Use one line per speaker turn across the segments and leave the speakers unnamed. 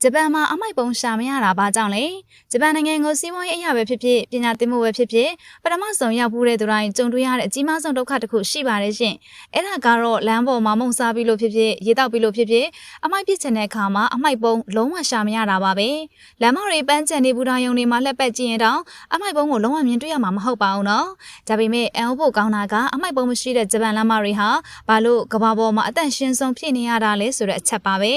ဂျပန်မှာအမိုက်ပုံရှာမရတာဘာကြောင့်လဲဂျပန်နိုင်ငံကိုစီးပွားရေးအရာပဲဖြစ်ဖြစ်ပညာသင်မှုပဲဖြစ်ဖြစ်ပထမဆုံးရောက်ဘူးတဲ့သူတိုင်းကြုံတွေ့ရတဲ့အကြီးမားဆုံးဒုက္ခတစ်ခုရှိပါတယ်ရှင်အဲ့ဒါကတော့လမ်းပေါ်မှာမုံစားပြီးလို့ဖြစ်ဖြစ်ရေတောက်ပြီးလို့ဖြစ်ဖြစ်အမိုက်ပစ်ချင်တဲ့အခါမှာအမိုက်ပုံလုံးဝရှာမရတာပါပဲလမ်းမတွေပန်းချန်နေဘူးတာယုံတွေမှာလက်ပတ်ကြည့်ရင်တောင်အမိုက်ပုံကိုလုံးဝမြင်တွေ့ရမှာမဟုတ်ပါဘူးနော်ဒါပေမဲ့အန်ဖို့ကောင်းတာကအမိုက်ပုံမရှိတဲ့ဂျပန်လမ်းမတွေဟာဘာလို့ကဘာပေါ်မှာအတန့်ရှင်းဆုံးဖြစ်နေရတာလဲဆိုတဲ့အချက်ပါပဲ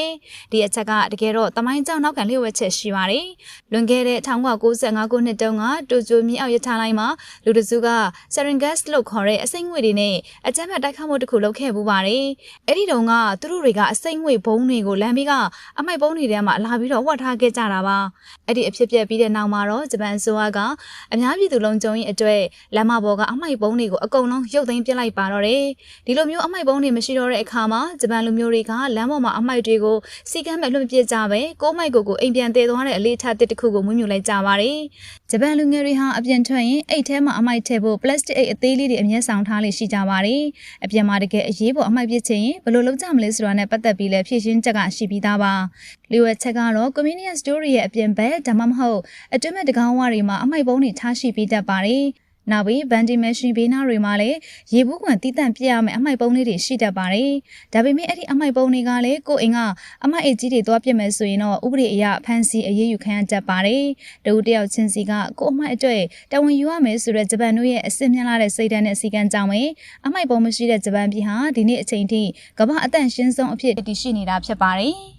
ဒီအချက်ကတကယ်တော့တမိုင်းကြောင့်နောက်ကန်လျှို့ဝှက်ချက်ရှိပါတယ်။လွန်ခဲ့တဲ့1995ခုနှစ်တုန်းကတိုကျိုမြေအောက်ရထားလိုင်းမှာလူတစုက Sarin Gas လို့ခေါ်တဲ့အစိမ့်ငွေတွေနဲ့အကြမ်းဖက်တိုက်ခတ်မှုတစ်ခုလုပ်ခဲ့ပူပါတယ်။အဲ့ဒီတုန်းကသူတို့တွေကအစိမ့်ငွေဘုံတွေကိုလမ်းဘေးကအမိုက်ဘုံတွေထဲမှာလာပြီးတော့ဝတ်ထားခဲ့ကြတာပါ။အဲ့ဒီအဖြစ်ပြက်ပြီးတဲ့နောက်မှာတော့ဂျပန်အစိုးရကအများပြည်သူလုံးကြုံရင်အတွက်လမ်းမပေါ်ကအမိုက်ဘုံတွေကိုအကုန်လုံးရုပ်သိမ်းပစ်လိုက်ပါတော့တယ်။ဒီလိုမျိုးအမိုက်ဘုံတွေမရှိတော့တဲ့အခါမှာဂျပန်လူမျိုးတွေကလမ်းပေါ်မှာအမိုက်တွေကိုစီကမ်းမဲ့လွှင့်ပစ်ကြပဲကိုမိုက်ကိုအိမ်ပြန်တည်သွားတဲ့အလေးထားတစ်ခုကိုမွေးမြူလိုက်ကြပါတယ်။ဂျပန်လူငယ်တွေဟာအပြင်ထွက်ရင်အိတ်ထဲမှာအမိုက်ထည့်ဖို့ပလတ်စတစ်အိတ်အသေးလေးတွေအမြဲဆောင်ထားလေရှိကြပါတယ်။အပြင်မှာတကယ်အရေးပေါ်အမိုက်ပစ်ချင်ရင်ဘယ်လိုလုပ်ကြမလဲဆိုတာနဲ့ပတ်သက်ပြီးလည်းဖြည့်ရှင်းချက်ကရှိပြီးသားပါ။လျှို့ဝှက်ချက်ကတော့ convenience store ရဲ့အပြင်ဘက်ဒါမှမဟုတ်အတွင်းမဲ့တကောင်းဝတွေမှာအမိုက်ပုံးတွေထားရှိပြီးတတ်ပါတယ်။နောက်ပြီးဗန်ဒီမရှင်ဘေးနားတွေမှာလည်းရေဘူးကွန်တီးတန့်ပြရမယ်အမိုက်ပုံးလေးတွေရှိတတ်ပါတယ်။ဒါပေမဲ့အဲ့ဒီအမိုက်ပုံးတွေကလည်းကိုယ်အိမ်ကအမိုက်အိတ်ကြီးတွေသွားပြစ်မယ်ဆိုရင်တော့ဥပဒေအရဖမ်းဆီးအရေးယူခံရတတ်ပါတယ်။တဦးတယောက်ချင်းစီကကိုယ်အမိုက်အတွက်တဝန်ယူရမယ်ဆိုတဲ့ဂျပန်တို့ရဲ့အစစ်မြင့်လာတဲ့စိတ်ဓာတ်နဲ့စီကံကြောင့်ပဲအမိုက်ပုံးမရှိတဲ့ဂျပန်ပြည်ဟာဒီနေ့အချိန်ထိကမ္ဘာအသန့်ရှင်းဆုံးအဖြစ်တည်ရှိနေတာဖြစ်ပါတယ်။